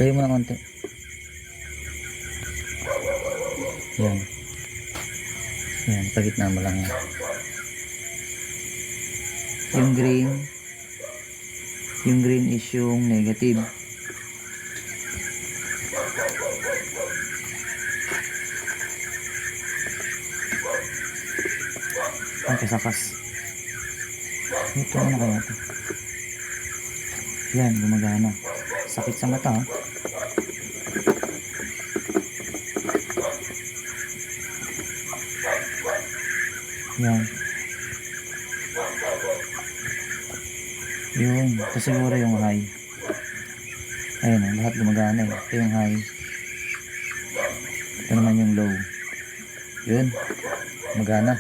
Layo mo na konti. Yan. Yan, pagitna mo lang yan. Yung green is yung negative. Ang kasakas. Ito ano kaya ito? Yan, gumagana. Sakit sa mata, ha? Yan. Yun. Ito siguro yung high. Ayun, lahat gumagana eh. Ito yung high. Ito naman yung low. Yun. Gumagana.